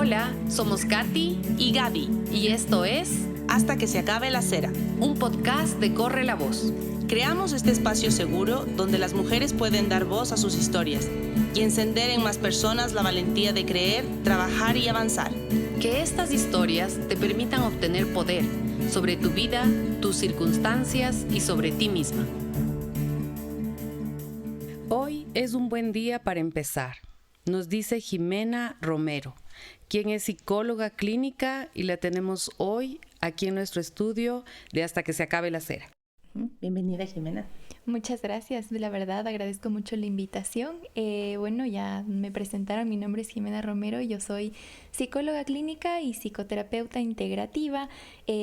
Hola, somos Katy y Gaby y esto es Hasta que se acabe la cera, un podcast de Corre la Voz. Creamos este espacio seguro donde las mujeres pueden dar voz a sus historias y encender en más personas la valentía de creer, trabajar y avanzar. Que estas historias te permitan obtener poder sobre tu vida, tus circunstancias y sobre ti misma. Hoy es un buen día para empezar, nos dice Jimena Romero, quien es psicóloga clínica y la tenemos hoy aquí en nuestro estudio de Hasta que se acabe la cera. Bienvenida, Jimena. Muchas gracias, la verdad agradezco mucho la invitación. Bueno, ya me presentaron, mi nombre es Jimena Romero, yo soy psicóloga clínica y psicoterapeuta integrativa.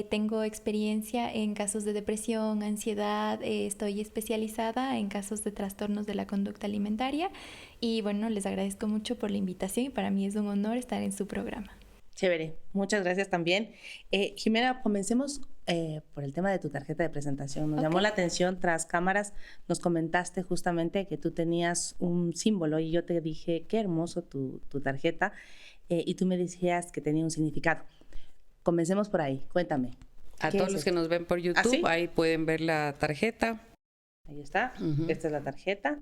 Tengo experiencia en casos de depresión, ansiedad, estoy especializada en casos de trastornos de la conducta alimentaria y bueno, les agradezco mucho por la invitación y para mí es un honor estar en su programa. Chévere, muchas gracias también. Jimena, comencemos por el tema de tu tarjeta de presentación. Nos llamó la atención, tras cámaras nos comentaste justamente que tú tenías un símbolo y yo te dije, qué hermoso tu tarjeta, y tú me decías que tenía un significado. Comencemos por ahí, cuéntame. A todos los que nos ven por YouTube, ¿sí? Ahí pueden ver la tarjeta. Ahí está, Esta es la tarjeta.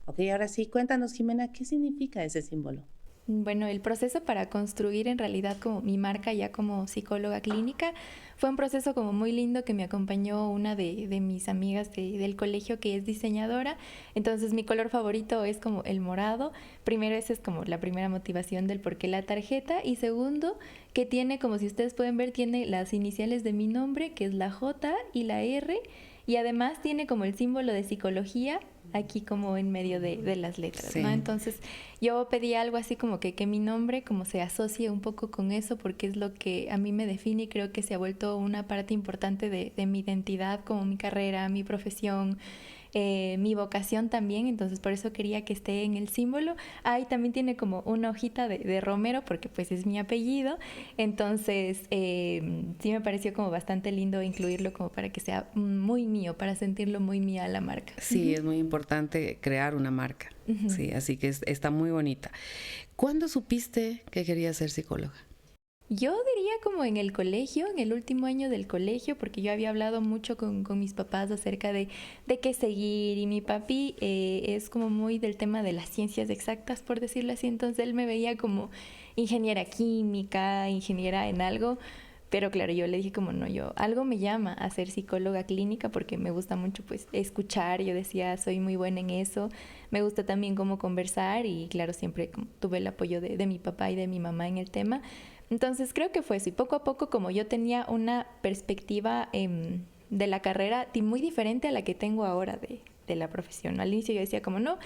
Ok, ahora sí, cuéntanos, Jimena, ¿qué significa ese símbolo? Bueno, el proceso para construir en realidad como mi marca ya como psicóloga clínica fue un proceso como muy lindo que me acompañó una de mis amigas del colegio que es diseñadora. Entonces mi color favorito es como el morado. Primero, esa es como la primera motivación del por qué la tarjeta. Y segundo, que tiene, como si ustedes pueden ver, tiene las iniciales de mi nombre, que es la J y la R. Y además tiene como el símbolo de psicología aquí como en medio de las letras, sí, ¿no? Entonces yo pedí algo así como que mi nombre como se asocie un poco con eso porque es lo que a mí me define y creo que se ha vuelto una parte importante de mi identidad, como mi carrera, mi profesión, mi vocación también, entonces por eso quería que esté en el símbolo. Ahí también tiene como una hojita de Romero porque pues es mi apellido, entonces sí me pareció como bastante lindo incluirlo como para que sea muy mío, para sentirlo muy mía la marca. Sí, es muy importante crear una marca, sí, así que está muy bonita. ¿Cuándo supiste que querías ser psicóloga? Yo diría como en el colegio, en el último año del colegio, porque yo había hablado mucho con mis papás acerca de qué seguir y mi papi es como muy del tema de las ciencias exactas, por decirlo así, entonces él me veía como ingeniera química, ingeniera en algo, pero claro, yo le dije como no, yo algo me llama a ser psicóloga clínica porque me gusta mucho pues escuchar, yo decía soy muy buena en eso, me gusta también como conversar y claro, siempre como tuve el apoyo de mi papá y de mi mamá en el tema. Entonces creo que fue eso y poco a poco como yo tenía una perspectiva de la carrera muy diferente a la que tengo ahora de la profesión. Al inicio yo decía como no,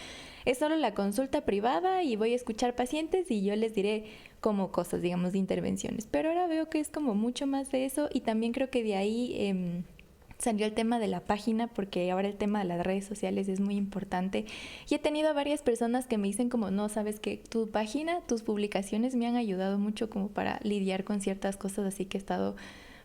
es solo la consulta privada y voy a escuchar pacientes y yo les diré como cosas, digamos, de intervenciones. Pero ahora veo que es como mucho más de eso y también creo que de ahí salió el tema de la página porque ahora el tema de las redes sociales es muy importante y he tenido a varias personas que me dicen como no, sabes que tu página, tus publicaciones me han ayudado mucho como para lidiar con ciertas cosas así que he estado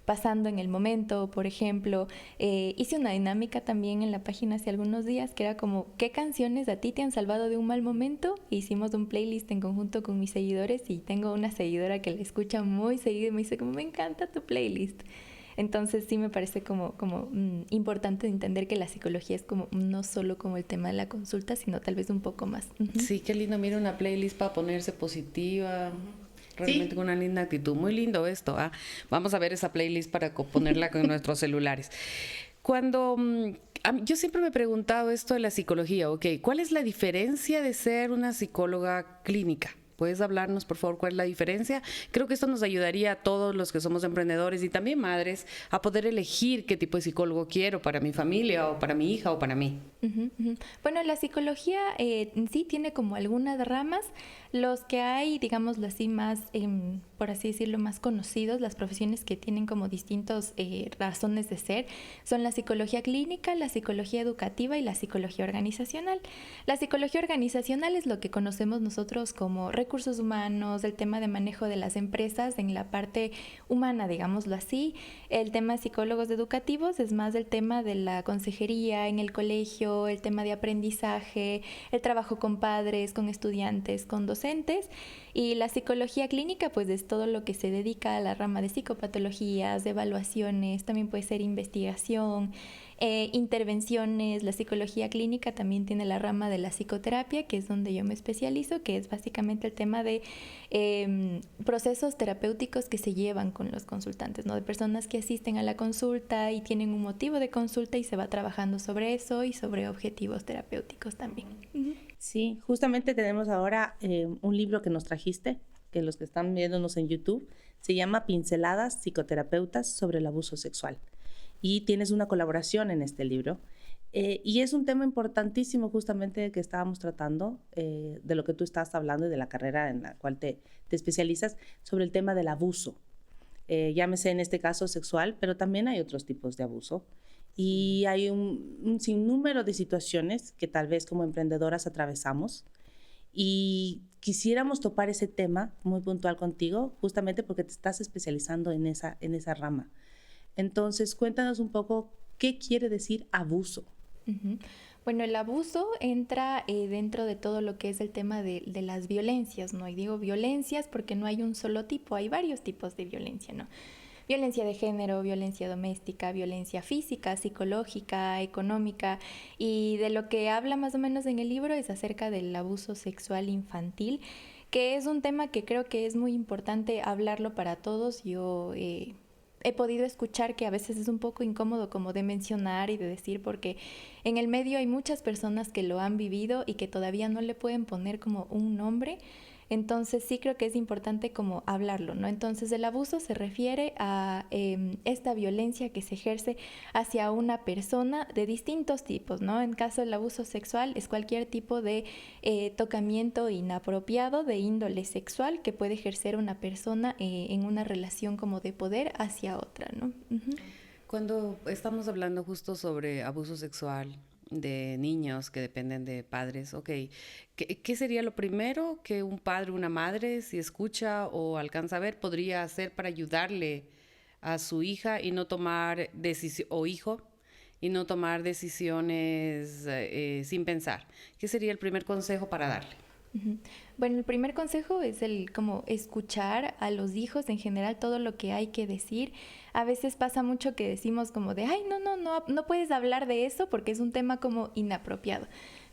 pasando en el momento. Por ejemplo, hice una dinámica también en la página hace algunos días que era como ¿qué canciones a ti te han salvado de un mal momento? Hicimos un playlist en conjunto con mis seguidores y tengo una seguidora que la escucha muy seguido y me dice como me encanta tu playlist. Entonces sí me parece como importante entender que la psicología es como no solo como el tema de la consulta, sino tal vez un poco más. Sí, qué lindo, mira una playlist para ponerse positiva, realmente con una linda actitud, muy lindo esto, ¿ah? Vamos a ver esa playlist para ponerla con nuestros celulares. Cuando yo siempre me he preguntado esto de la psicología, ¿cuál es la diferencia de ser una psicóloga clínica? ¿Puedes hablarnos, por favor, cuál es la diferencia? Creo que esto nos ayudaría a todos los que somos emprendedores y también madres a poder elegir qué tipo de psicólogo quiero para mi familia o para mi hija o para mí. Bueno, la psicología en sí tiene como algunas ramas. Los que hay, digámoslo así, más, por así decirlo, más conocidos, las profesiones que tienen como distintas razones de ser, son la psicología clínica, la psicología educativa y la psicología organizacional. La psicología organizacional es lo que conocemos nosotros como recursos humanos, el tema de manejo de las empresas en la parte humana, digámoslo así. El tema de psicólogos educativos es más el tema de la consejería en el colegio, el tema de aprendizaje, el trabajo con padres, con estudiantes, con docentes. Y la psicología clínica pues es Entonces, todo lo que se dedica a la rama de psicopatologías, de evaluaciones, también puede ser investigación, intervenciones. La psicología clínica también tiene la rama de la psicoterapia, que es donde yo me especializo, que es básicamente el tema de procesos terapéuticos que se llevan con los consultantes, ¿no? De personas que asisten a la consulta y tienen un motivo de consulta y se va trabajando sobre eso y sobre objetivos terapéuticos también. Sí, justamente tenemos ahora un libro que nos trajiste, que los que están viéndonos en YouTube, se llama Pinceladas Psicoterapeutas sobre el abuso sexual. Y tienes una colaboración en este libro. Y es un tema importantísimo justamente que estábamos tratando, de lo que tú estás hablando y de la carrera en la cual te especializas, sobre el tema del abuso. Llámese en este caso sexual, pero también hay otros tipos de abuso. Y hay un sinnúmero de situaciones que tal vez como emprendedoras atravesamos. Y quisiéramos topar ese tema muy puntual contigo, justamente porque te estás especializando en esa rama. Entonces, cuéntanos un poco qué quiere decir abuso. Uh-huh. Bueno, el abuso entra dentro de todo lo que es el tema de las violencias, ¿no? Y digo violencias porque no hay un solo tipo, hay varios tipos de violencia, ¿no? Violencia de género, violencia doméstica, violencia física, psicológica, económica. Y de lo que habla más o menos en el libro es acerca del abuso sexual infantil, que es un tema que creo que es muy importante hablarlo para todos. Yo he podido escuchar que a veces es un poco incómodo como de mencionar y de decir, porque en el medio hay muchas personas que lo han vivido y que todavía no le pueden poner como un nombre. Entonces sí creo que es importante como hablarlo, ¿no? Entonces el abuso se refiere a esta violencia que se ejerce hacia una persona de distintos tipos, ¿no? En caso del abuso sexual es cualquier tipo de tocamiento inapropiado de índole sexual que puede ejercer una persona en una relación como de poder hacia otra, ¿no? Uh-huh. Cuando estamos hablando justo sobre abuso sexual de niños que dependen de padres, ok, ¿qué sería lo primero que un padre o una madre, si escucha o alcanza a ver, podría hacer para ayudarle a su hija y no tomar decisiones, o hijo, y no tomar decisiones sin pensar? ¿Qué sería el primer consejo para darle? Uh-huh. Bueno, el primer consejo es el como escuchar a los hijos en general todo lo que hay que decir. A veces pasa mucho que decimos como de, ay, no puedes hablar de eso porque es un tema como inapropiado.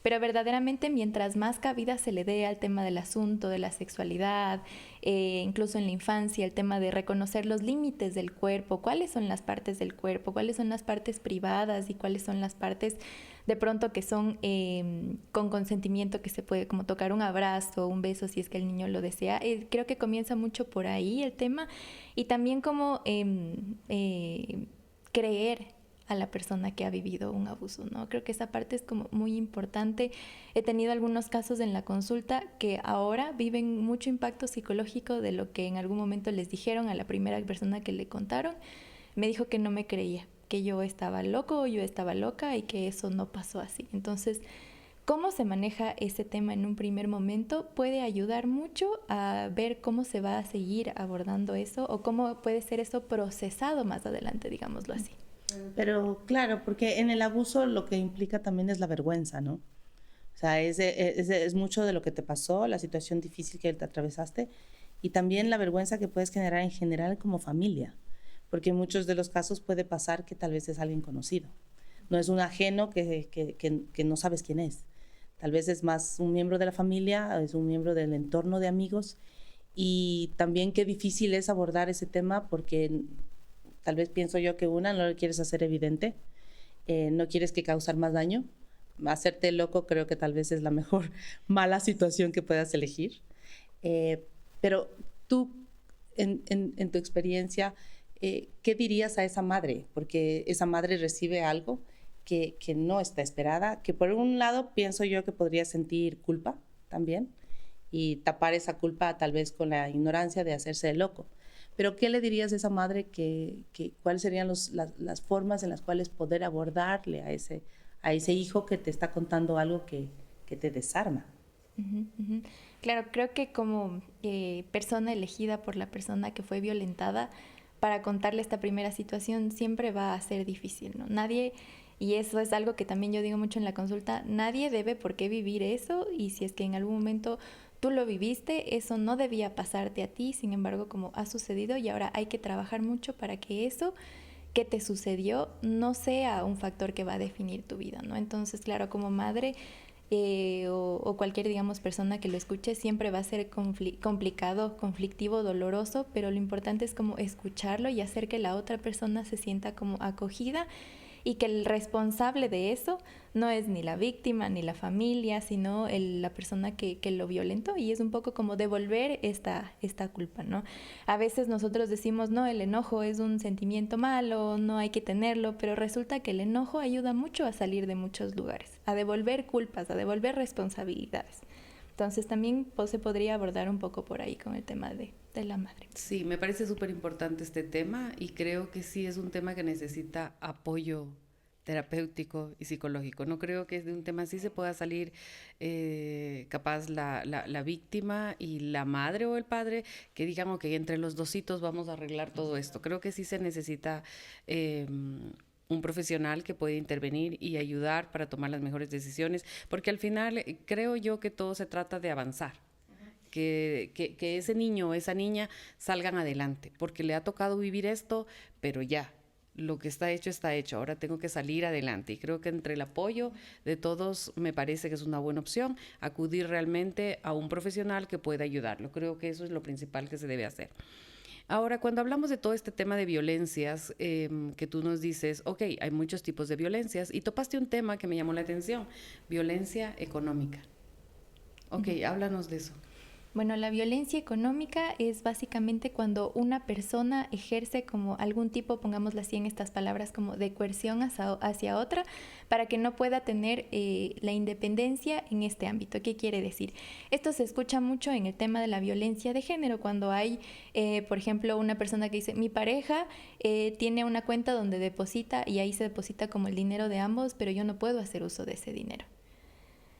Pero verdaderamente mientras más cabida se le dé al tema del asunto, de la sexualidad, incluso en la infancia, el tema de reconocer los límites del cuerpo, cuáles son las partes del cuerpo, cuáles son las partes privadas y cuáles son las partes de pronto que son con consentimiento, que se puede como tocar un abrazo, un beso si es que el niño lo desea. Creo que comienza mucho por ahí el tema y también como creer a la persona que ha vivido un abuso, ¿no? Creo que esa parte es como muy importante. He tenido algunos casos en la consulta que ahora viven mucho impacto psicológico de lo que en algún momento les dijeron a la primera persona que le contaron. Me dijo que no me creía, que yo estaba loco o yo estaba loca y que eso no pasó así. Entonces, cómo se maneja ese tema en un primer momento puede ayudar mucho a ver cómo se va a seguir abordando eso o cómo puede ser eso procesado más adelante, digámoslo así. Pero claro, porque en el abuso lo que implica también es la vergüenza, ¿no? O sea, es mucho de lo que te pasó, la situación difícil que te atravesaste y también la vergüenza que puedes generar en general como familia, porque en muchos de los casos puede pasar que tal vez es alguien conocido. No es un ajeno que no sabes quién es. Tal vez es más un miembro de la familia, es un miembro del entorno de amigos y también qué difícil es abordar ese tema porque tal vez pienso yo que no lo quieres hacer evidente, no quieres que causar más daño. Hacerte loco creo que tal vez es la mejor mala situación que puedas elegir. Pero tú, en tu experiencia, ¿qué dirías a esa madre? Porque esa madre recibe algo que no está esperada, que por un lado pienso yo que podría sentir culpa también y tapar esa culpa tal vez con la ignorancia de hacerse de loco. Pero ¿qué le dirías a esa madre cuáles serían las formas en las cuales poder abordarle a ese hijo que te está contando algo que te desarma? Uh-huh, uh-huh. Claro, creo que como persona elegida por la persona que fue violentada, para contarle esta primera situación siempre va a ser difícil, ¿no? Nadie, y eso es algo que también yo digo mucho en la consulta, nadie debe por qué vivir eso y si es que en algún momento tú lo viviste, eso no debía pasarte a ti, sin embargo, como ha sucedido y ahora hay que trabajar mucho para que eso que te sucedió no sea un factor que va a definir tu vida, ¿no? Entonces, claro, como madre o cualquier, digamos, persona que lo escuche, siempre va a ser complicado, conflictivo, doloroso, pero lo importante es como escucharlo y hacer que la otra persona se sienta como acogida y que el responsable de eso no es ni la víctima ni la familia, sino la persona que lo violentó, y es un poco como devolver esta culpa, ¿no? A veces nosotros decimos, no, el enojo es un sentimiento malo, no hay que tenerlo, pero resulta que el enojo ayuda mucho a salir de muchos lugares, a devolver culpas, a devolver responsabilidades. Entonces también se podría abordar un poco por ahí con el tema de la madre. Sí, me parece súper importante este tema y creo que sí es un tema que necesita apoyo terapéutico y psicológico. No creo que de un tema así se pueda salir capaz la víctima y la madre o el padre que digan, ok, entre los dositos vamos a arreglar todo esto. Creo que sí se necesita un profesional que puede intervenir y ayudar para tomar las mejores decisiones, porque al final creo yo que todo se trata de avanzar. Que ese niño o esa niña salgan adelante, porque le ha tocado vivir esto, pero ya, lo que está hecho, ahora tengo que salir adelante. Y creo que entre el apoyo de todos me parece que es una buena opción acudir realmente a un profesional que pueda ayudarlo. Creo que eso es lo principal que se debe hacer. Ahora, cuando hablamos de todo este tema de violencias, que tú nos dices, ok, hay muchos tipos de violencias, y topaste un tema que me llamó la atención, violencia económica. Ok, háblanos de eso. Bueno, la violencia económica es básicamente cuando una persona ejerce como algún tipo, pongámoslo así en estas palabras, como de coerción hacia otra para que no pueda tener la independencia en este ámbito. ¿Qué quiere decir? Esto se escucha mucho en el tema de la violencia de género, cuando hay, por ejemplo, una persona que dice, mi pareja tiene una cuenta donde deposita y ahí se deposita como el dinero de ambos, pero yo no puedo hacer uso de ese dinero.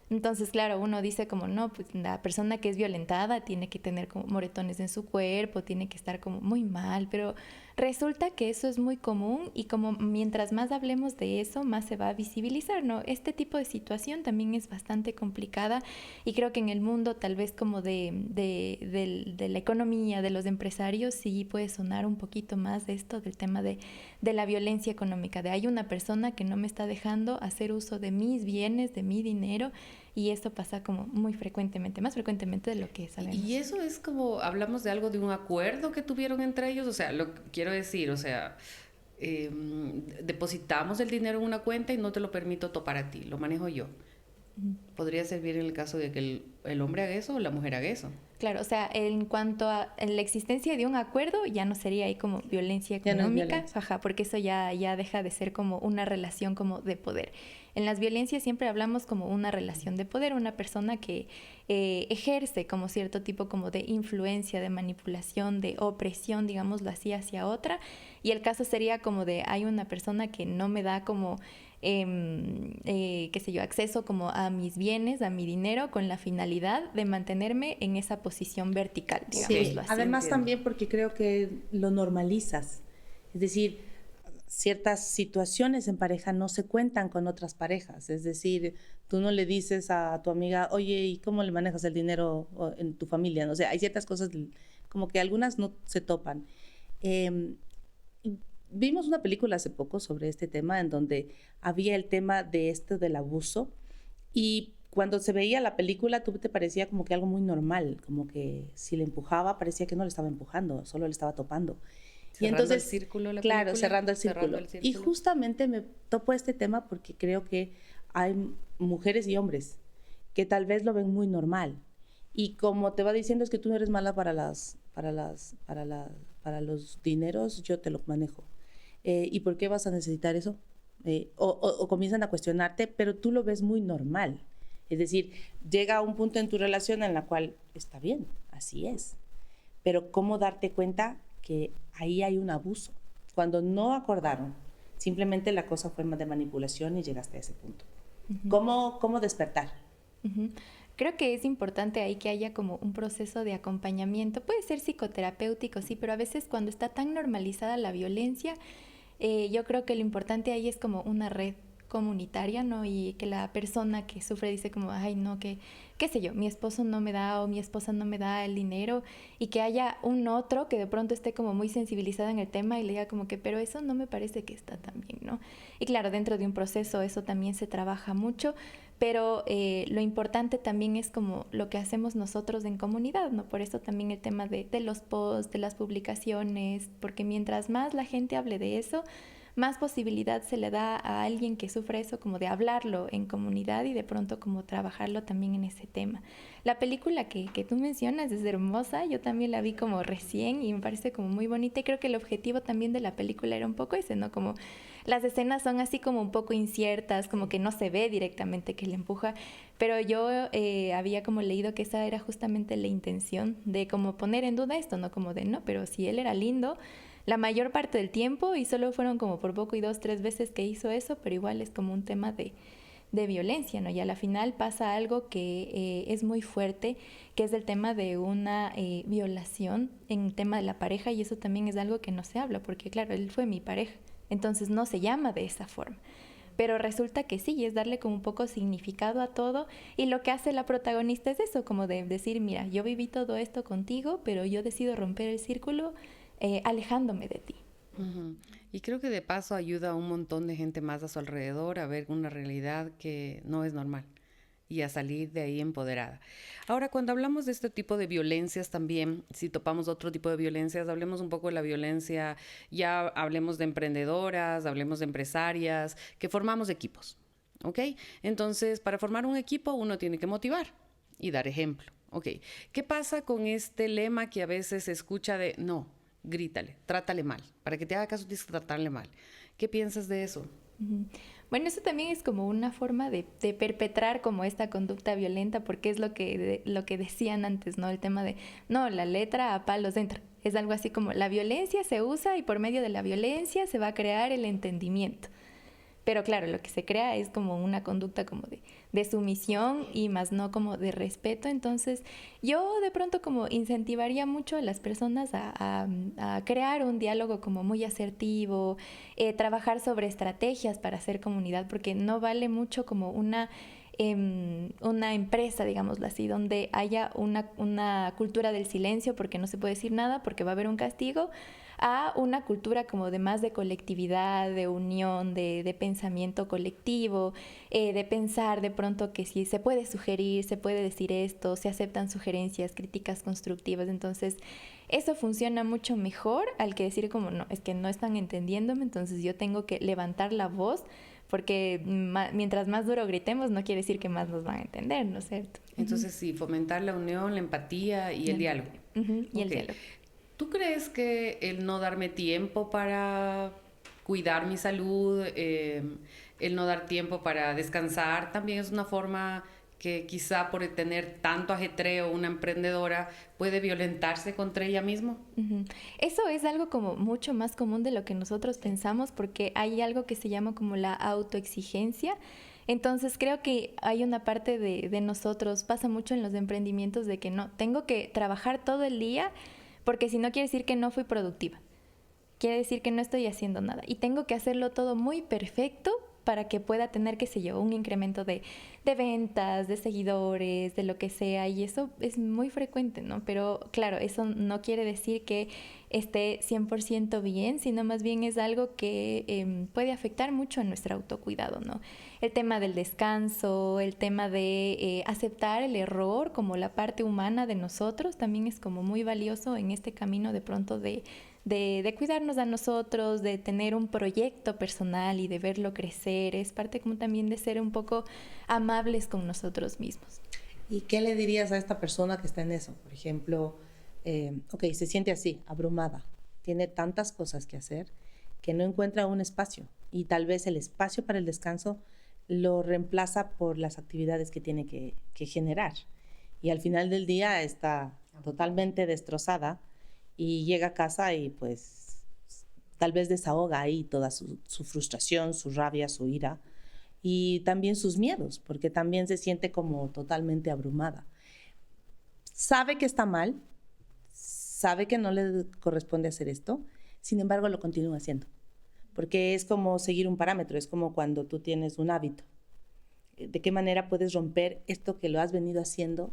Entonces, claro, uno dice como, no, pues la persona que es violentada tiene que tener como moretones en su cuerpo, tiene que estar como muy mal, pero resulta que eso es muy común y como mientras más hablemos de eso, más se va a visibilizar, ¿no? Este tipo de situación también es bastante complicada y creo que en el mundo tal vez como de la economía, de los empresarios, sí puede sonar un poquito más de esto, del tema de la violencia económica, de hay una persona que no me está dejando hacer uso de mis bienes, de mi dinero. Y esto pasa como muy frecuentemente, más frecuentemente de lo que sabemos. Y eso es como, hablamos de algo, de un acuerdo que tuvieron entre ellos, o sea, lo que quiero decir, o sea, depositamos el dinero en una cuenta y no te lo permito topar a ti, lo manejo yo. Podría servir en el caso de que el hombre haga eso o la mujer haga eso. Claro, o sea, en cuanto a la existencia de un acuerdo, ya no sería ahí como violencia económica, no violencia. Ajá, porque eso ya deja de ser como una relación como de poder. En las violencias siempre hablamos como una relación de poder, una persona que ejerce como cierto tipo como de influencia, de manipulación, de opresión, digámoslo así, hacia otra. Y el caso sería como de, hay una persona que no me da como qué sé yo, acceso como a mis bienes, a mi dinero, con la finalidad de mantenerme en esa posición vertical, digámoslo así. Además también porque creo que lo normalizas, es decir, ciertas situaciones en pareja no se cuentan con otras parejas, es decir, tú no le dices a tu amiga, oye, ¿y cómo le manejas el dinero en tu familia? No sé, hay ciertas cosas como que algunas no se topan. Vimos una película hace poco sobre este tema en donde había el tema de esto del abuso y cuando se veía la película tú te parecía como que algo muy normal, como que si le empujaba parecía que no le estaba empujando, solo le estaba topando. Cerrando y entonces, el círculo, la claro, película, cerrando el círculo. Y justamente me topo este tema porque creo que hay mujeres y hombres que tal vez lo ven muy normal y como te va diciendo es que tú no eres mala para los dineros, yo te lo manejo. ¿Y por qué vas a necesitar eso? O comienzan a cuestionarte, pero tú lo ves muy normal. Es decir, llega a un punto en tu relación en la cual está bien, así es. Pero ¿cómo darte cuenta que ahí hay un abuso? Cuando no acordaron, simplemente la cosa fue de manipulación y llegaste a ese punto. Uh-huh. ¿Cómo despertar? Uh-huh. Creo que es importante ahí que haya como un proceso de acompañamiento. Puede ser psicoterapéutico, sí, pero a veces cuando está tan normalizada la violencia, yo creo que lo importante ahí es como una red comunitaria, ¿no? Y que la persona que sufre dice como, ay, no, que, qué sé yo, mi esposo no me da o mi esposa no me da el dinero, y que haya un otro que de pronto esté como muy sensibilizado en el tema y le diga como que, pero eso no me parece que está tan bien, ¿no? Y claro, dentro de un proceso eso también se trabaja mucho, pero lo importante también es como lo que hacemos nosotros en comunidad, ¿no? Por eso también el tema de los posts, de las publicaciones, porque mientras más la gente hable de eso, más posibilidad se le da a alguien que sufre eso como de hablarlo en comunidad y de pronto como trabajarlo también en ese tema. La película que tú mencionas es hermosa, yo también la vi como recién y me parece como muy bonita, y creo que el objetivo también de la película era un poco ese, ¿no? Como las escenas son así como un poco inciertas, como que no se ve directamente que le empuja, pero yo había como leído que esa era justamente la intención de como poner en duda esto, ¿no? Como de, no, pero si él era lindo la mayor parte del tiempo y solo fueron como por poco y 2, 3 veces que hizo eso, pero igual es como un tema de violencia, ¿no? Y a la final pasa algo que es muy fuerte, que es el tema de una violación en el tema de la pareja, y eso también es algo que no se habla, porque claro, él fue mi pareja, entonces no se llama de esa forma. Pero resulta que sí, es darle como un poco significado a todo, y lo que hace la protagonista es eso, como de decir, mira, yo viví todo esto contigo, pero yo decido romper el círculo alejándome de ti. Uh-huh. Y creo que de paso ayuda a un montón de gente más a su alrededor a ver una realidad que no es normal y a salir de ahí empoderada. Ahora, cuando hablamos de este tipo de violencias también, si topamos otro tipo de violencias, hablemos un poco de la violencia, ya hablemos de emprendedoras, hablemos de empresarias, que formamos equipos, ¿ok? Entonces, para formar un equipo uno tiene que motivar y dar ejemplo, ¿ok? ¿Qué pasa con este lema que a veces se escucha de no? Grítale, trátale mal. Para que te haga caso tienes que tratarle mal. ¿Qué piensas de eso? Bueno, eso también es como una forma de perpetrar como esta conducta violenta, porque es lo que decían antes, ¿no? El tema de, no, la letra a palos entra. Es algo así como la violencia se usa y por medio de la violencia se va a crear el entendimiento. Pero claro, lo que se crea es como una conducta como de sumisión y más no como de respeto. Entonces, yo de pronto como incentivaría mucho a las personas a crear un diálogo como muy asertivo, trabajar sobre estrategias para hacer comunidad, porque no vale mucho como una empresa, digámoslo así, donde haya una cultura del silencio porque no se puede decir nada, porque va a haber un castigo, a una cultura como de más de colectividad, de unión, de pensamiento colectivo, de pensar de pronto que si se puede sugerir, se puede decir esto, se aceptan sugerencias, críticas constructivas. Entonces, eso funciona mucho mejor al que decir como, no, es que no están entendiéndome, entonces yo tengo que levantar la voz, porque mientras más duro gritemos no quiere decir que más nos van a entender, ¿no es cierto? Entonces, sí, fomentar la unión, la empatía y el diálogo. Y el diálogo. ¿Tú crees que el no darme tiempo para cuidar mi salud, el no dar tiempo para descansar, también es una forma que quizá por tener tanto ajetreo una emprendedora puede violentarse contra ella misma? Eso es algo como mucho más común de lo que nosotros pensamos, porque hay algo que se llama como la autoexigencia. Entonces creo que hay una parte de nosotros, pasa mucho en los emprendimientos, de que no, tengo que trabajar todo el día, porque si no quiere decir que no fui productiva, quiere decir que no estoy haciendo nada y tengo que hacerlo todo muy perfecto para que pueda tener, qué sé yo, un incremento de ventas, de seguidores, de lo que sea, y eso es muy frecuente, ¿no? Pero claro, eso no quiere decir que esté 100% bien, sino más bien es algo que puede afectar mucho a nuestro autocuidado, ¿no? El tema del descanso, el tema de aceptar el error como la parte humana de nosotros, también es como muy valioso en este camino de pronto de cuidarnos a nosotros, de tener un proyecto personal y de verlo crecer. Es parte como también de ser un poco amables con nosotros mismos. ¿Y qué le dirías a esta persona que está en eso? Por ejemplo, se siente así, abrumada, tiene tantas cosas que hacer que no encuentra un espacio, y tal vez el espacio para el descanso lo reemplaza por las actividades que tiene que generar, y al final del día está totalmente destrozada y llega a casa y pues tal vez desahoga ahí toda su frustración, su rabia, su ira y también sus miedos, porque también se siente como totalmente abrumada. Sabe que está mal, sabe que no le corresponde hacer esto, sin embargo lo continúa haciendo, porque es como seguir un parámetro, es como cuando tú tienes un hábito. ¿De qué manera puedes romper esto que lo has venido haciendo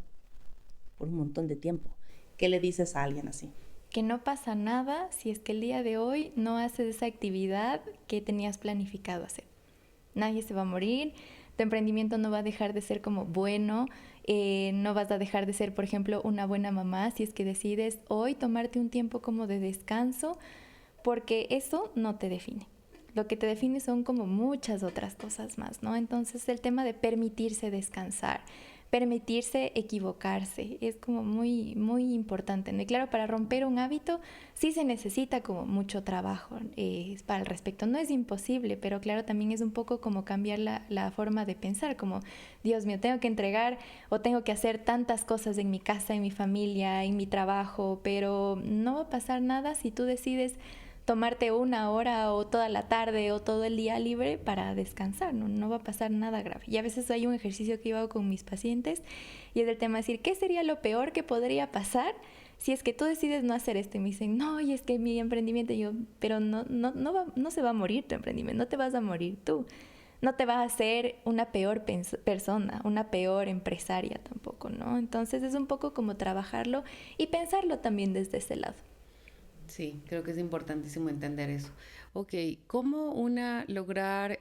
por un montón de tiempo? ¿Qué le dices a alguien así? Que no pasa nada si es que el día de hoy no haces esa actividad que tenías planificado hacer. Nadie se va a morir, tu emprendimiento no va a dejar de ser como bueno, no vas a dejar de ser, por ejemplo, una buena mamá si es que decides hoy tomarte un tiempo como de descanso, porque eso no te define. Lo que te define son como muchas otras cosas más, ¿no? Entonces el tema de permitirse descansar, permitirse equivocarse, es como muy, muy importante, ¿no? Y claro, para romper un hábito sí se necesita como mucho trabajo para el respecto. No es imposible, pero claro, también es un poco como cambiar la forma de pensar, como, Dios mío, tengo que entregar o tengo que hacer tantas cosas en mi casa, en mi familia, en mi trabajo, pero no va a pasar nada si tú decides tomarte una hora o toda la tarde o todo el día libre para descansar, no va a pasar nada grave. Y a veces hay un ejercicio que yo hago con mis pacientes y es el tema de decir, ¿qué sería lo peor que podría pasar si es que tú decides no hacer esto? Y me dicen, no, y es que mi emprendimiento, y yo, pero no se va a morir tu emprendimiento, no te vas a morir tú. No te va a hacer una peor persona, una peor empresaria tampoco, ¿no? Entonces es un poco como trabajarlo y pensarlo también desde ese lado. Sí, creo que es importantísimo entender eso. Ok, ¿cómo lograr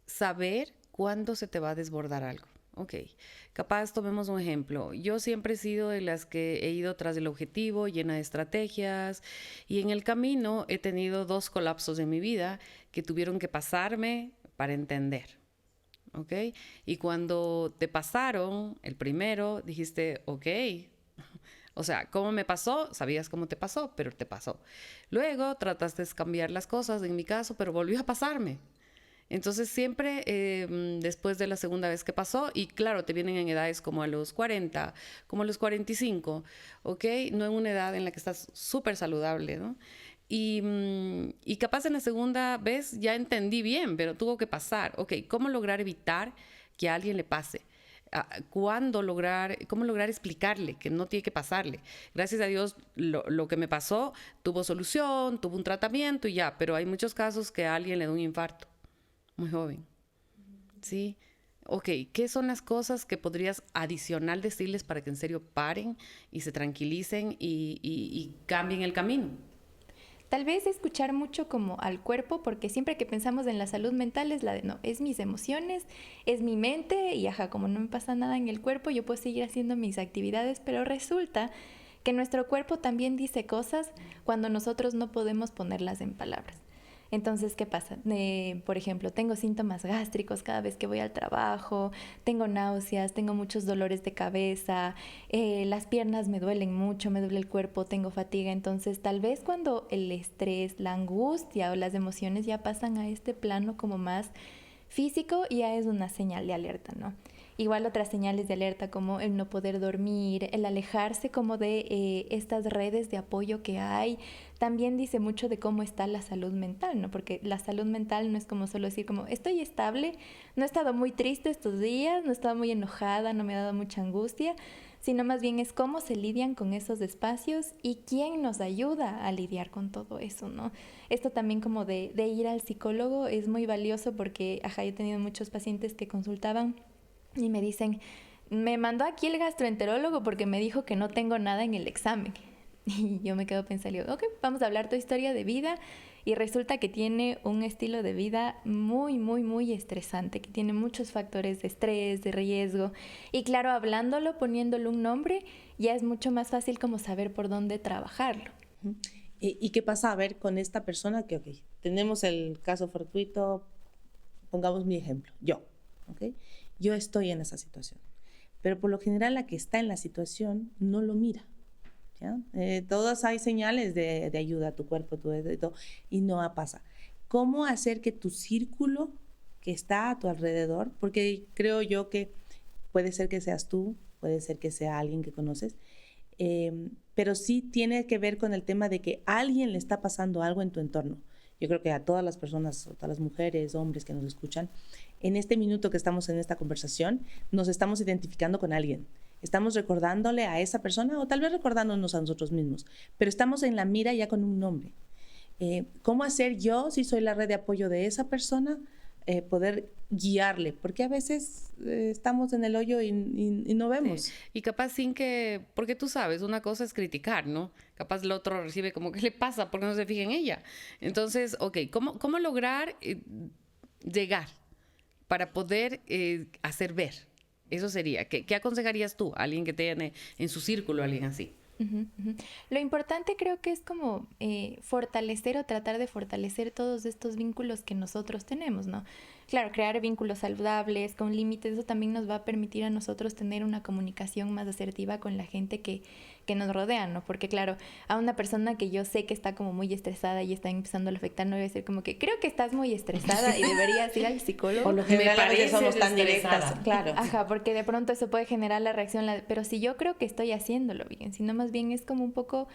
saber cuándo se te va a desbordar algo? Ok, capaz tomemos un ejemplo. Yo siempre he sido de las que he ido tras el objetivo, llena de estrategias, y en el camino he tenido 2 colapsos en mi vida que tuvieron que pasarme para entender. ¿Ok? Y cuando te pasaron, el primero, dijiste, ok. O sea, ¿cómo me pasó? Sabías cómo te pasó, pero te pasó. Luego trataste de cambiar las cosas, en mi caso, pero volvió a pasarme. Entonces siempre después de la segunda vez que pasó, y claro, te vienen en edades como a los 40, como a los 45, ¿ok? No en una edad en la que estás súper saludable, ¿no? Y capaz en la segunda vez ya entendí bien, pero tuvo que pasar. Ok, ¿cómo lograr evitar que a alguien le pase? ¿Cómo lograr explicarle que no tiene que pasarle? Gracias a Dios lo que me pasó tuvo solución, tuvo un tratamiento y ya, pero hay muchos casos que a alguien le da un infarto, muy joven, ¿sí? Ok, ¿qué son las cosas que podrías adicional decirles para que en serio paren y se tranquilicen y cambien el camino? Tal vez escuchar mucho como al cuerpo, porque siempre que pensamos en la salud mental es la de no, es mis emociones, es mi mente y ajá, como no me pasa nada en el cuerpo, yo puedo seguir haciendo mis actividades, pero resulta que nuestro cuerpo también dice cosas cuando nosotros no podemos ponerlas en palabras. Entonces, ¿qué pasa? Por ejemplo, tengo síntomas gástricos cada vez que voy al trabajo, tengo náuseas, tengo muchos dolores de cabeza, las piernas me duelen mucho, me duele el cuerpo, tengo fatiga. Entonces, tal vez cuando el estrés, la angustia o las emociones ya pasan a este plano como más físico, ya es una señal de alerta, ¿no? Igual otras señales de alerta como el no poder dormir, el alejarse como de estas redes de apoyo que hay, también dice mucho de cómo está la salud mental, ¿no? Porque la salud mental no es como solo decir como estoy estable, no he estado muy triste estos días, no he estado muy enojada, no me ha dado mucha angustia, sino más bien es cómo se lidian con esos espacios y quién nos ayuda a lidiar con todo eso, ¿no? Esto también como de ir al psicólogo es muy valioso porque, ajá, yo he tenido muchos pacientes que consultaban y me dicen, me mandó aquí el gastroenterólogo porque me dijo que no tengo nada en el examen. Y yo me quedo pensando, ok, vamos a hablar tu historia de vida. Y resulta que tiene un estilo de vida muy, muy, muy estresante, que tiene muchos factores de estrés, de riesgo. Y claro, hablándolo, poniéndole un nombre, ya es mucho más fácil como saber por dónde trabajarlo. ¿Y qué pasa a ver con esta persona que, ok, tenemos el caso fortuito, pongamos mi ejemplo, yo, ok? Yo estoy en esa situación, pero por lo general la que está en la situación no lo mira, ¿ya? Todas hay señales de ayuda a tu cuerpo, de todo, y no pasa. ¿Cómo hacer que tu círculo que está a tu alrededor, porque creo yo que puede ser que seas tú, puede ser que sea alguien que conoces, pero sí tiene que ver con el tema de que a alguien le está pasando algo en tu entorno. Yo creo que a todas las personas, a todas las mujeres, hombres que nos escuchan, en este minuto que estamos en esta conversación, nos estamos identificando con alguien. Estamos recordándole a esa persona o tal vez recordándonos a nosotros mismos, pero estamos en la mira ya con un nombre. ¿Cómo hacer yo, si soy la red de apoyo de esa persona, poder guiarle? Porque a veces estamos en el hoyo y no vemos. Sí. Y capaz sin que, porque tú sabes, una cosa es criticar, ¿no? Capaz el otro recibe como, ¿qué le pasa? ¿Por qué no se fija en ella? Entonces, ok, ¿cómo lograr llegar para poder hacer ver? Eso sería. ¿Qué aconsejarías tú a alguien que tiene en su círculo a alguien así? Ujú, ujú. Lo importante creo que es como fortalecer o tratar de fortalecer todos estos vínculos que nosotros tenemos, ¿no? Claro, crear vínculos saludables, con límites, eso también nos va a permitir a nosotros tener una comunicación más asertiva con la gente que nos rodea, ¿no? Porque claro, a una persona que yo sé que está como muy estresada y está empezando a afectar, no voy a decir como que creo que estás muy estresada y deberías ir al psicólogo. Por lo general a veces somos tan directas, claro. Ajá, porque de pronto eso puede generar la reacción, pero si yo creo que estoy haciéndolo bien, sino más bien es como un poco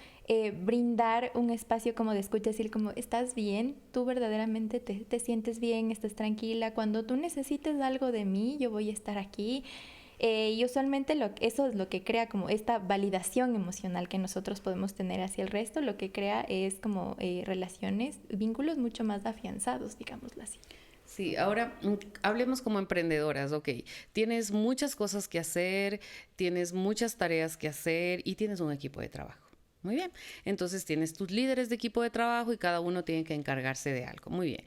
brindar un espacio como de escucha, decir como, ¿estás bien? ¿Tú verdaderamente te sientes bien? ¿Estás tranquila? Cuando tú necesites algo de mí, yo voy a estar aquí. Y usualmente eso es lo que crea como esta validación emocional que nosotros podemos tener hacia el resto, lo que crea es como relaciones, vínculos mucho más afianzados, digámoslo así. Sí, ahora hablemos como emprendedoras, ok. Tienes muchas cosas que hacer, tienes muchas tareas que hacer y tienes un equipo de trabajo. Muy bien. Entonces tienes tus líderes de equipo de trabajo y cada uno tiene que encargarse de algo. Muy bien.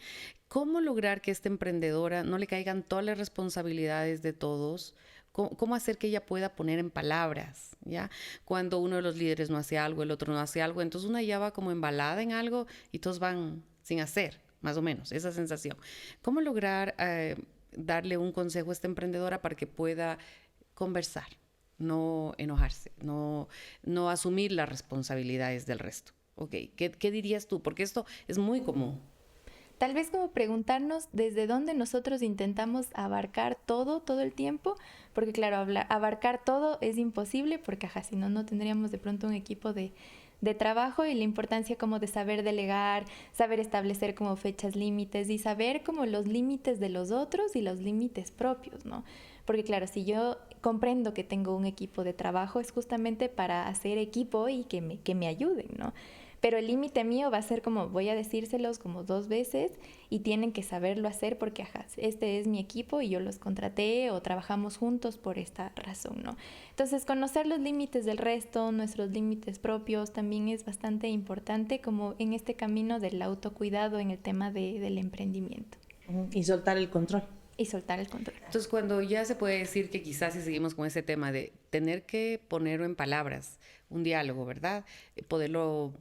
¿Cómo lograr que esta emprendedora no le caigan todas las responsabilidades de todos? ¿Cómo hacer que ella pueda poner en palabras, ¿ya? Cuando uno de los líderes no hace algo, el otro no hace algo, entonces una ya va como embalada en algo y todos van sin hacer, más o menos, esa sensación. ¿Cómo lograr darle un consejo a esta emprendedora para que pueda conversar, no enojarse, no asumir las responsabilidades del resto? Ok, ¿qué dirías tú? Porque esto es muy común. Tal vez como preguntarnos desde dónde nosotros intentamos abarcar todo el tiempo, porque claro, abarcar todo es imposible, porque ajá, si no, no tendríamos de pronto un equipo de trabajo, y la importancia como de saber delegar, saber establecer como fechas límites y saber como los límites de los otros y los límites propios, ¿no? Porque claro, si yo comprendo que tengo un equipo de trabajo es justamente para hacer equipo y que me ayuden, ¿no? Pero el límite mío va a ser como, voy a decírselos como 2 veces y tienen que saberlo hacer porque, ajá, este es mi equipo y yo los contraté o trabajamos juntos por esta razón, ¿no? Entonces, conocer los límites del resto, nuestros límites propios, también es bastante importante como en este camino del autocuidado en el tema del emprendimiento. Y soltar el control. Y soltar el control. Entonces, cuando ya se puede decir que quizás si seguimos con ese tema de tener que ponerlo en palabras, un diálogo, ¿verdad? Poderlo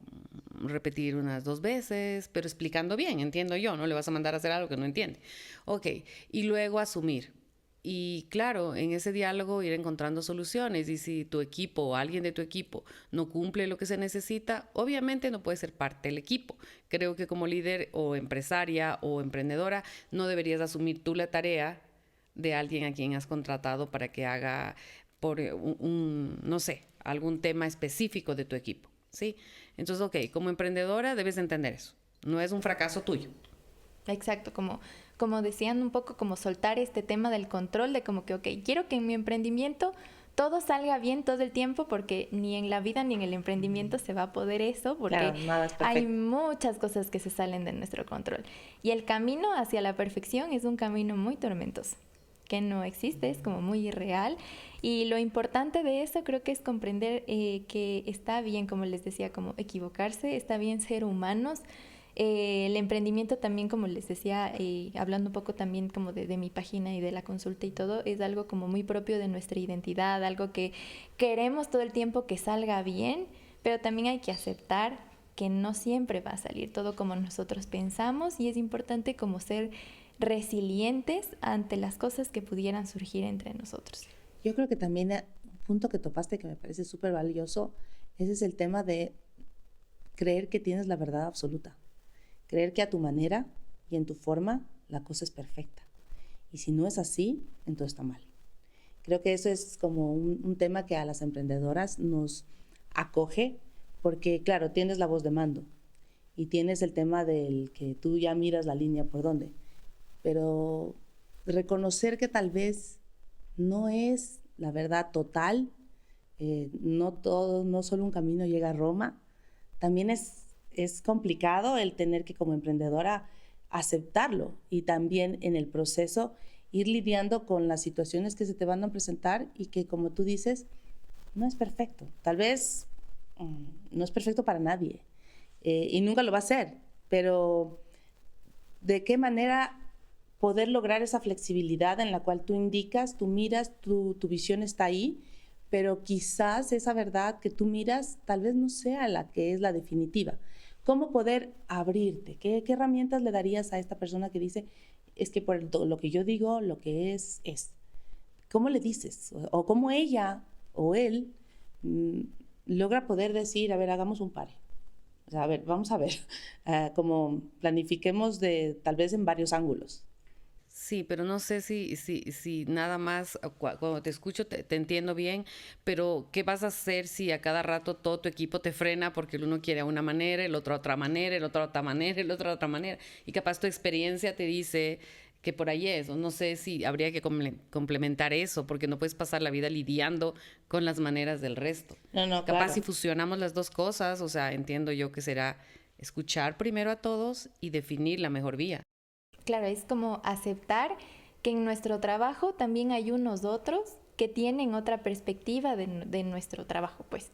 repetir unas 2 veces, pero explicando bien, entiendo yo, no le vas a mandar a hacer algo que no entiende. Ok, y luego asumir. Y claro, en ese diálogo ir encontrando soluciones y si tu equipo o alguien de tu equipo no cumple lo que se necesita, obviamente no puede ser parte del equipo. Creo que como líder o empresaria o emprendedora no deberías asumir tú la tarea de alguien a quien has contratado para que haga por no sé, algún tema específico de tu equipo, ¿sí? Entonces, ok, como emprendedora debes entender eso. No es un fracaso tuyo. Exacto, como decían un poco, como soltar este tema del control, de como que, ok, quiero que en mi emprendimiento todo salga bien todo el tiempo, porque ni en la vida ni en el emprendimiento se va a poder eso, porque claro, nada es perfecto. Hay muchas cosas que se salen de nuestro control. Y el camino hacia la perfección es un camino muy tormentoso, que no existe, es como muy irreal. Y lo importante de eso creo que es comprender que está bien, como les decía, como equivocarse, está bien ser humanos. El emprendimiento también, como les decía, hablando un poco también como de mi página y de la consulta y todo, es algo como muy propio de nuestra identidad, algo que queremos todo el tiempo que salga bien, pero también hay que aceptar que no siempre va a salir todo como nosotros pensamos, y es importante como ser resilientes ante las cosas que pudieran surgir entre nosotros. Yo creo que también un punto que topaste que me parece súper valioso, ese es el tema de creer que tienes la verdad absoluta. Creer que a tu manera y en tu forma la cosa es perfecta. Y si no es así, entonces está mal. Creo que eso es como un tema que a las emprendedoras nos acoge porque, claro, tienes la voz de mando y tienes el tema del que tú ya miras la línea por dónde. Pero reconocer que tal vez no es la verdad total, no solo un camino llega a Roma, también es es complicado el tener que como emprendedora aceptarlo y también en el proceso ir lidiando con las situaciones que se te van a presentar y que, como tú dices, no es perfecto. Tal vez no es perfecto para nadie y nunca lo va a ser, pero ¿de qué manera poder lograr esa flexibilidad en la cual tú indicas, tú miras, tu visión está ahí, pero quizás esa verdad que tú miras tal vez no sea la que es la definitiva? ¿Cómo poder abrirte? ¿Qué herramientas le darías a esta persona que dice, es que por lo que yo digo, lo que es? ¿Cómo le dices? O cómo ella o él logra poder decir, a ver, hagamos un pare. O sea, a ver, vamos a ver, como planifiquemos tal vez en varios ángulos. Sí, pero no sé si nada más, cuando te escucho te entiendo bien, pero ¿qué vas a hacer si a cada rato todo tu equipo te frena porque el uno quiere a una manera, el otro a otra manera, el otro a otra manera, el otro a otra manera? Y capaz tu experiencia te dice que por ahí es, o no sé si habría que complementar eso, porque no puedes pasar la vida lidiando con las maneras del resto. No, Capaz claro. si fusionamos las dos cosas, o sea, entiendo yo que será escuchar primero a todos y definir la mejor vía. Claro, es como aceptar que en nuestro trabajo también hay unos otros que tienen otra perspectiva de nuestro trabajo, pues.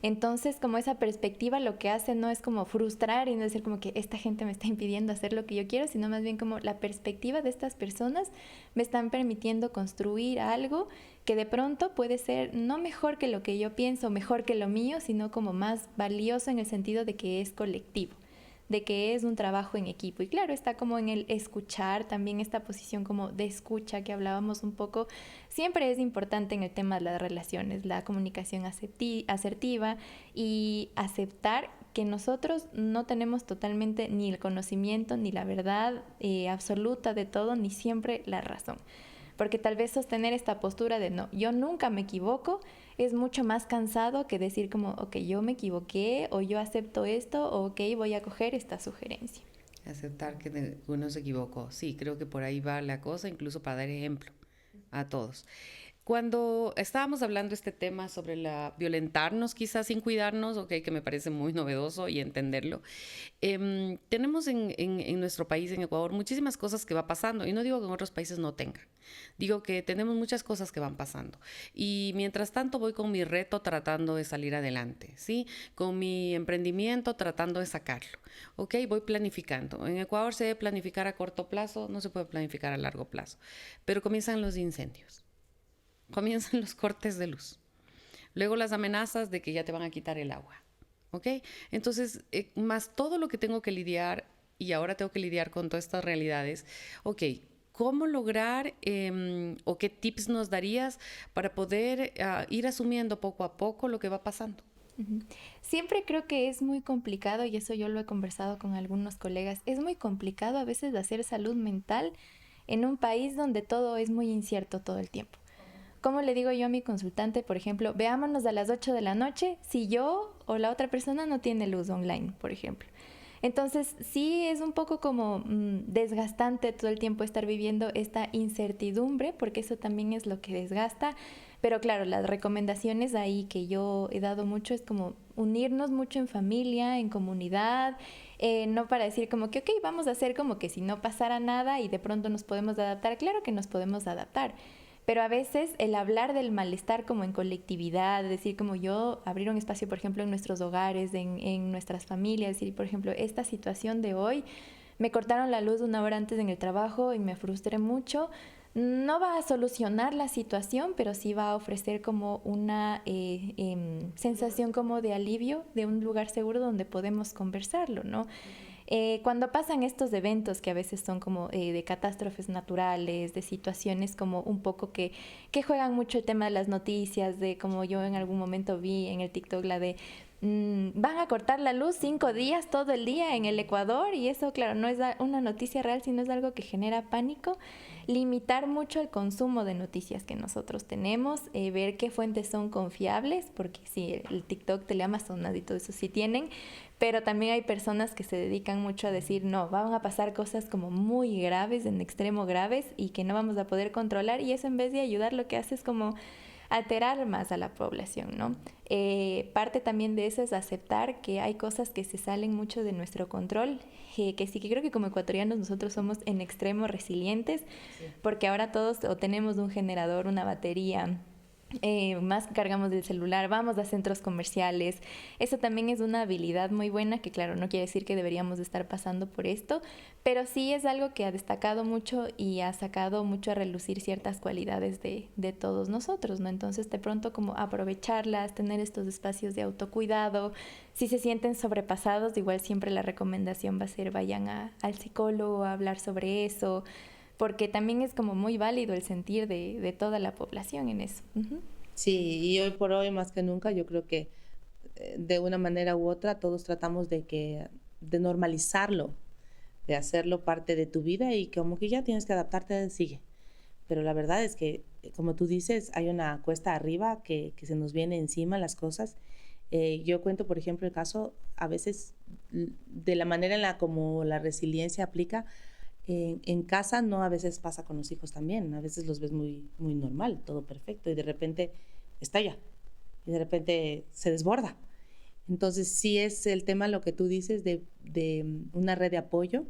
Entonces, como esa perspectiva lo que hace no es como frustrar y no decir como que esta gente me está impidiendo hacer lo que yo quiero, sino más bien como la perspectiva de estas personas me están permitiendo construir algo que de pronto puede ser no mejor que lo que yo pienso, mejor que lo mío, sino como más valioso en el sentido de que es colectivo, de que es un trabajo en equipo. Y claro, está como en el escuchar, también esta posición como de escucha que hablábamos un poco, siempre es importante en el tema de las relaciones, la comunicación asertiva y aceptar que nosotros no tenemos totalmente ni el conocimiento ni la verdad absoluta de todo, ni siempre la razón. Porque tal vez sostener esta postura de no, yo nunca me equivoco, es mucho más cansado que decir como, ok, yo me equivoqué o yo acepto esto o ok, voy a coger esta sugerencia. Aceptar que uno se equivocó. Sí, creo que por ahí va la cosa, incluso para dar ejemplo a todos. Cuando estábamos hablando de este tema sobre la violentarnos quizás sin cuidarnos, okay, que me parece muy novedoso y entenderlo, tenemos en nuestro país, en Ecuador, muchísimas cosas que va pasando. Y no digo que en otros países no tengan. Digo que tenemos muchas cosas que van pasando. Y mientras tanto voy con mi reto tratando de salir adelante, ¿sí? Con mi emprendimiento tratando de sacarlo. Ok, voy planificando. En Ecuador se debe planificar a corto plazo, no se puede planificar a largo plazo. Pero comienzan los incendios. Comienzan los cortes de luz. Luego las amenazas de que ya te van a quitar el agua. ¿Ok? Entonces, más todo lo que tengo que lidiar, y ahora tengo que lidiar con todas estas realidades, ok, ¿cómo lograr o qué tips nos darías para poder ir asumiendo poco a poco lo que va pasando? Siempre creo que es muy complicado, y eso yo lo he conversado con algunos colegas, es muy complicado a veces hacer salud mental en un país donde todo es muy incierto todo el tiempo. ¿Cómo le digo yo a mi consultante, por ejemplo, veámonos a las 8 de la noche si yo o la otra persona no tiene luz online, por ejemplo? Entonces, sí es un poco como desgastante todo el tiempo estar viviendo esta incertidumbre, porque eso también es lo que desgasta. Pero claro, las recomendaciones ahí que yo he dado mucho es como unirnos mucho en familia, en comunidad, no para decir como que, ok, vamos a hacer como que si no pasara nada y de pronto nos podemos adaptar. Claro que nos podemos adaptar. Pero a veces el hablar del malestar como en colectividad, decir como yo, abrir un espacio, por ejemplo, en nuestros hogares, en nuestras familias, decir, por ejemplo, esta situación de hoy, me cortaron la luz 1 hora antes en el trabajo y me frustré mucho, no va a solucionar la situación, pero sí va a ofrecer como una sensación como de alivio, de un lugar seguro donde podemos conversarlo, ¿no? Cuando pasan estos eventos que a veces son como de catástrofes naturales, de situaciones como un poco que juegan mucho el tema de las noticias, de como yo en algún momento vi en el TikTok la de van a cortar la luz 5 días todo el día en el Ecuador, y eso claro no es una noticia real, sino es algo que genera pánico. Limitar mucho el consumo de noticias que nosotros tenemos, ver qué fuentes son confiables, porque sí, el TikTok, Teleamazon y todo eso sí tienen, pero también hay personas que se dedican mucho a decir, no, van a pasar cosas como muy graves, en extremo graves, y que no vamos a poder controlar, y eso en vez de ayudar lo que hace es como alterar más a la población, ¿no? Parte también de eso es aceptar que hay cosas que se salen mucho de nuestro control, que sí que creo que como ecuatorianos nosotros somos en extremo resilientes, porque ahora todos o tenemos un generador, una batería, más cargamos del celular, vamos a centros comerciales. Eso también es una habilidad muy buena que claro, no quiere decir que deberíamos de estar pasando por esto, pero sí es algo que ha destacado mucho y ha sacado mucho a relucir ciertas cualidades de todos nosotros, ¿no? Entonces de pronto como aprovecharlas, tener estos espacios de autocuidado. Si se sienten sobrepasados, igual siempre la recomendación va a ser vayan al psicólogo a hablar sobre eso, porque también es como muy válido el sentir de toda la población en eso. Uh-huh. Sí, y hoy por hoy más que nunca yo creo que de una manera u otra todos tratamos de normalizarlo, de hacerlo parte de tu vida y como que ya tienes que adaptarte, sigue. Pero la verdad es que, como tú dices, hay una cuesta arriba que se nos viene encima las cosas. Yo cuento, por ejemplo, el caso a veces de la manera en la como la resiliencia aplica. En casa no, a veces pasa con los hijos también, a veces los ves muy, muy normal, todo perfecto y de repente estalla y de repente se desborda. Entonces sí es el tema lo que tú dices de una red de apoyo,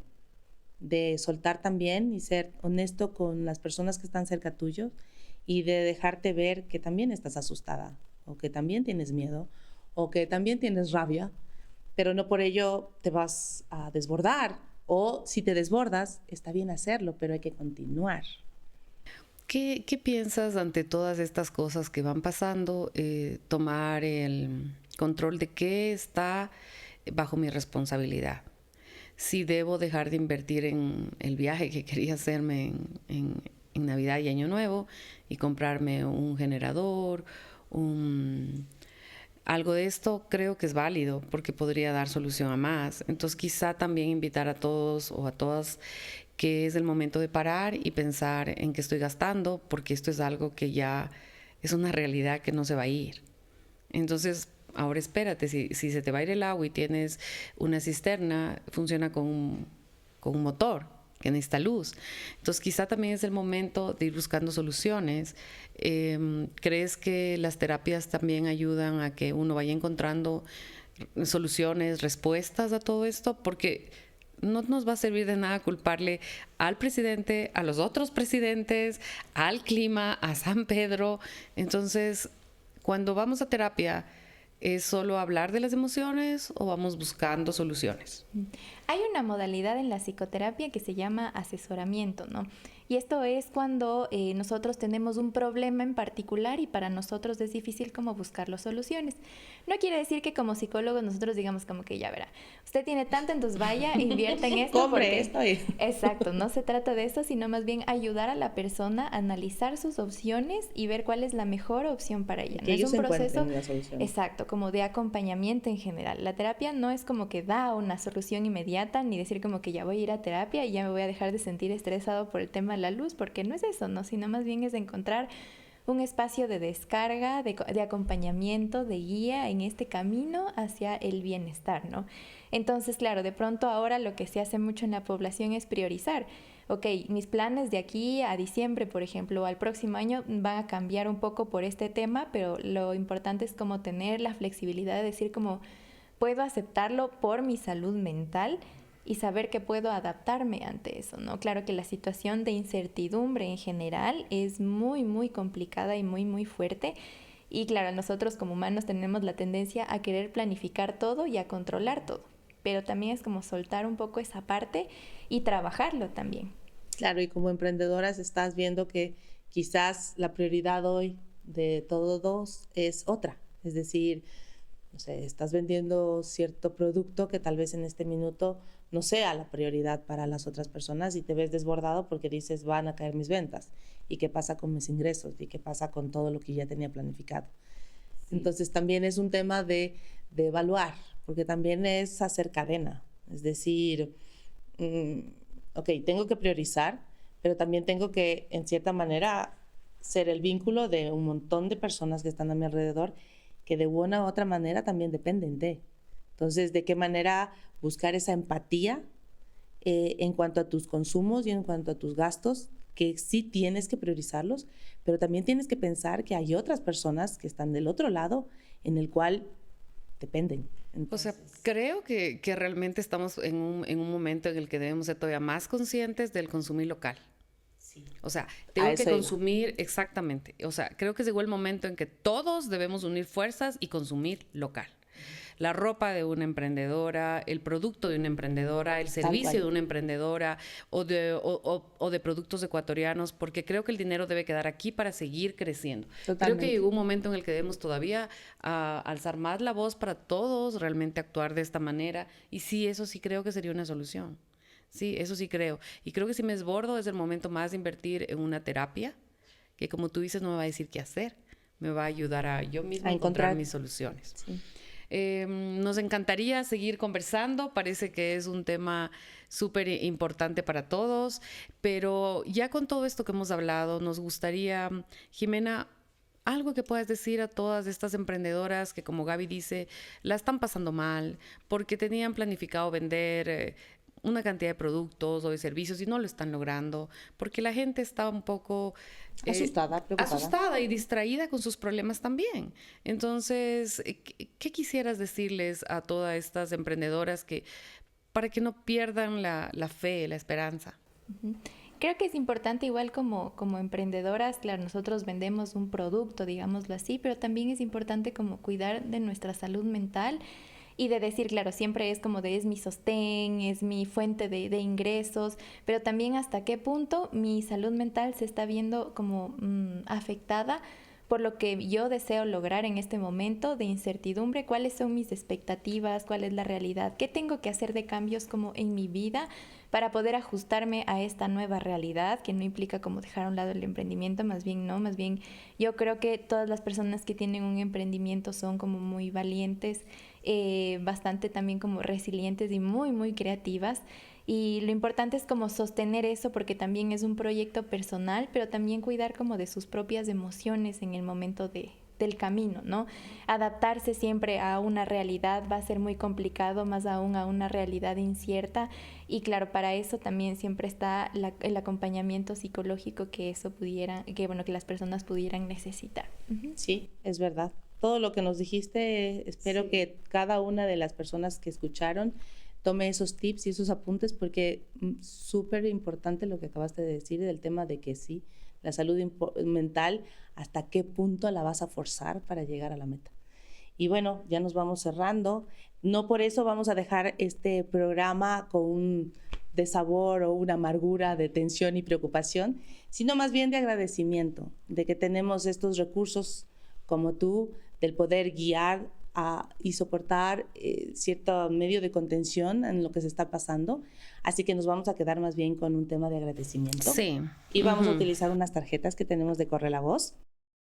de soltar también y ser honesto con las personas que están cerca tuyo y de dejarte ver que también estás asustada o que también tienes miedo o que también tienes rabia, pero no por ello te vas a desbordar. O si te desbordas, está bien hacerlo, pero hay que continuar. ¿Qué piensas ante todas estas cosas que van pasando? Tomar el control de qué está bajo mi responsabilidad. Si debo dejar de invertir en el viaje que quería hacerme en Navidad y Año Nuevo y comprarme un generador, algo de esto creo que es válido porque podría dar solución a más. Entonces quizá también invitar a todos o a todas que es el momento de parar y pensar en qué estoy gastando, porque esto es algo que ya es una realidad que no se va a ir. Entonces, ahora espérate, si se te va a ir el agua y tienes una cisterna, funciona con un motor que necesita luz. Entonces quizá también es el momento de ir buscando soluciones. ¿Crees que las terapias también ayudan a que uno vaya encontrando soluciones, respuestas a todo esto? Porque no nos va a servir de nada culparle al presidente, a los otros presidentes, al clima, a San Pedro. Entonces, cuando vamos a terapia, ¿es solo hablar de las emociones o vamos buscando soluciones? Hay una modalidad en la psicoterapia que se llama asesoramiento, ¿no? Y esto es cuando nosotros tenemos un problema en particular y para nosotros es difícil como buscar las soluciones. No quiere decir que como psicólogos nosotros digamos como que ya verá, usted tiene tanto, entonces vaya, invierta en esto. Compre esto. Exacto, no se trata de eso, sino más bien ayudar a la persona a analizar sus opciones y ver cuál es la mejor opción para ella. Que no es un proceso, la solución. Exacto, como de acompañamiento en general. La terapia no es como que da una solución inmediata, ni decir como que ya voy a ir a terapia y ya me voy a dejar de sentir estresado por el tema de la luz, porque no es eso, ¿no? Sino más bien es encontrar un espacio de descarga, de acompañamiento, de guía en este camino hacia el bienestar, ¿no? Entonces, claro, de pronto ahora lo que se hace mucho en la población es priorizar. Ok, mis planes de aquí a diciembre, por ejemplo, o al próximo año van a cambiar un poco por este tema, pero lo importante es como tener la flexibilidad de decir como puedo aceptarlo por mi salud mental y saber que puedo adaptarme ante eso, ¿no? Claro que la situación de incertidumbre en general es muy, muy complicada y muy, muy fuerte. Y claro, nosotros como humanos tenemos la tendencia a querer planificar todo y a controlar todo. Pero también es como soltar un poco esa parte y trabajarlo también. Claro, y como emprendedoras estás viendo que quizás la prioridad hoy de todos es otra. Es decir, no sé, estás vendiendo cierto producto que tal vez en este minuto no sea la prioridad para las otras personas y te ves desbordado porque dices van a caer mis ventas y qué pasa con mis ingresos y qué pasa con todo lo que ya tenía planificado. Sí. Entonces también es un tema de evaluar, porque también es hacer cadena, es decir, ok, tengo que priorizar, pero también tengo que en cierta manera ser el vínculo de un montón de personas que están a mi alrededor que de una u otra manera también dependen de. Entonces, ¿de qué manera buscar esa empatía en cuanto a tus consumos y en cuanto a tus gastos que sí tienes que priorizarlos, pero también tienes que pensar que hay otras personas que están del otro lado en el cual dependen. Entonces, o sea, creo que realmente estamos en un momento en el que debemos ser todavía más conscientes del consumir local. sí. O sea, tengo que consumir exactamente. O sea, creo que llegó el momento en que todos debemos unir fuerzas y consumir local. La ropa de una emprendedora, el producto de una emprendedora, el servicio de una emprendedora o de productos ecuatorianos, porque creo que el dinero debe quedar aquí para seguir creciendo. Totalmente. Creo que llegó un momento en el que debemos todavía alzar más la voz para todos, realmente actuar de esta manera. Y sí, eso sí creo que sería una solución. Sí, eso sí creo. Y creo que si me desbordo es el momento más de invertir en una terapia, que como tú dices no me va a decir qué hacer, me va a ayudar a yo misma a encontrar mis soluciones. Sí. Nos encantaría seguir conversando, parece que es un tema súper importante para todos, pero ya con todo esto que hemos hablado, nos gustaría, Jimena, algo que puedas decir a todas estas emprendedoras que, como Gaby dice, la están pasando mal porque tenían planificado vender una cantidad de productos o de servicios y no lo están logrando, porque la gente está un poco asustada y distraída con sus problemas también. Entonces, ¿qué quisieras decirles a todas estas emprendedoras para que no pierdan la fe, la esperanza? Creo que es importante, igual como emprendedoras, claro, nosotros vendemos un producto, digámoslo así, pero también es importante como cuidar de nuestra salud mental. Y de decir, claro, siempre es como es mi sostén, es mi fuente de ingresos, pero también hasta qué punto mi salud mental se está viendo como afectada por lo que yo deseo lograr en este momento de incertidumbre, cuáles son mis expectativas, cuál es la realidad, qué tengo que hacer de cambios como en mi vida para poder ajustarme a esta nueva realidad, que no implica como dejar a un lado el emprendimiento, más bien no, más bien yo creo que todas las personas que tienen un emprendimiento son como muy valientes, bastante también como resilientes y muy, muy creativas. Y lo importante es como sostener eso porque también es un proyecto personal, pero también cuidar como de sus propias emociones en el momento del camino, ¿no? Adaptarse siempre a una realidad va a ser muy complicado, más aún a una realidad incierta. Y claro, para eso también siempre está el acompañamiento psicológico que que las personas pudieran necesitar. Uh-huh. Sí, es verdad. Todo lo que nos dijiste, espero que cada una de las personas que escucharon tome esos tips y esos apuntes, porque súper importante lo que acabaste de decir del tema de que sí, la salud mental, hasta qué punto la vas a forzar para llegar a la meta. Y bueno, ya nos vamos cerrando. No por eso vamos a dejar este programa con un desabor o una amargura de tensión y preocupación, sino más bien de agradecimiento, de que tenemos estos recursos como tú, del poder guiar y soportar cierto medio de contención en lo que se está pasando. Así que nos vamos a quedar más bien con un tema de agradecimiento. Sí. Y vamos a utilizar unas tarjetas que tenemos de Corre la Voz,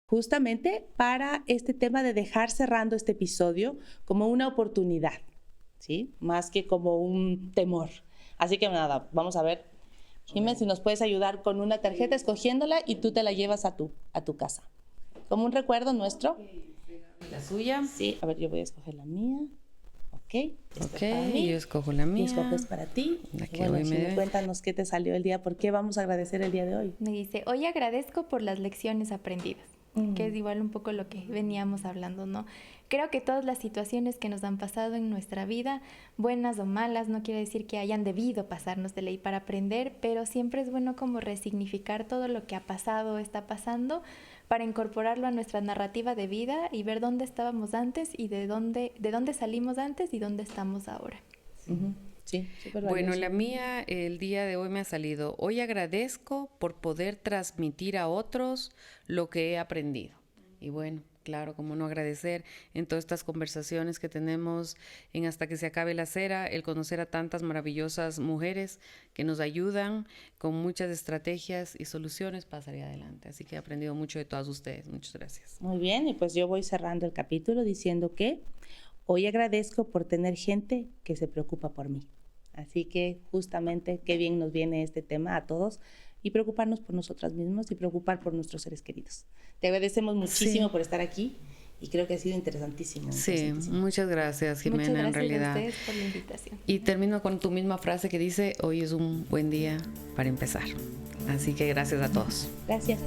justamente para este tema de dejar cerrando este episodio como una oportunidad, ¿sí? Más que como un temor. Así que nada, vamos a ver. Jiménez, si nos puedes ayudar con una tarjeta escogiéndola y tú te la llevas a tu casa. Como un recuerdo nuestro. ¿La suya? Sí, a ver, yo voy a escoger la mía. Ok, yo escojo la mía. Y escoges para ti. Cuéntanos qué te salió el día, por qué vamos a agradecer el día de hoy. Me dice, hoy agradezco por las lecciones aprendidas, que es igual un poco lo que veníamos hablando, ¿no? Creo que todas las situaciones que nos han pasado en nuestra vida, buenas o malas, no quiere decir que hayan debido pasarnos de ley para aprender, pero siempre es bueno como resignificar todo lo que ha pasado o está pasando, para incorporarlo a nuestra narrativa de vida y ver dónde estábamos antes y de dónde salimos antes y dónde estamos ahora. Uh-huh. Sí, bueno, la mía el día de hoy me ha salido, hoy agradezco por poder transmitir a otros lo que he aprendido. Y bueno, claro, cómo no agradecer en todas estas conversaciones que tenemos en Hasta que se acabe la cera, el conocer a tantas maravillosas mujeres que nos ayudan con muchas estrategias y soluciones para salir adelante. Así que he aprendido mucho de todas ustedes. Muchas gracias. Muy bien, y pues yo voy cerrando el capítulo diciendo que hoy agradezco por tener gente que se preocupa por mí. Así que justamente qué bien nos viene este tema a todos y preocuparnos por nosotras mismas y preocupar por nuestros seres queridos. Te agradecemos muchísimo por estar aquí y creo que ha sido interesantísimo. Sí, muchas gracias, Jimena, muchas gracias en realidad. A ustedes por la invitación. Y termino con tu misma frase que dice, hoy es un buen día para empezar. Así que gracias a todos. Gracias.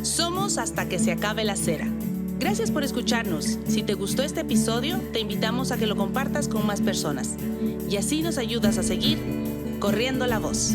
Somos Hasta que se acabe la cera. Gracias por escucharnos. Si te gustó este episodio, te invitamos a que lo compartas con más personas y así nos ayudas a seguir corriendo la voz.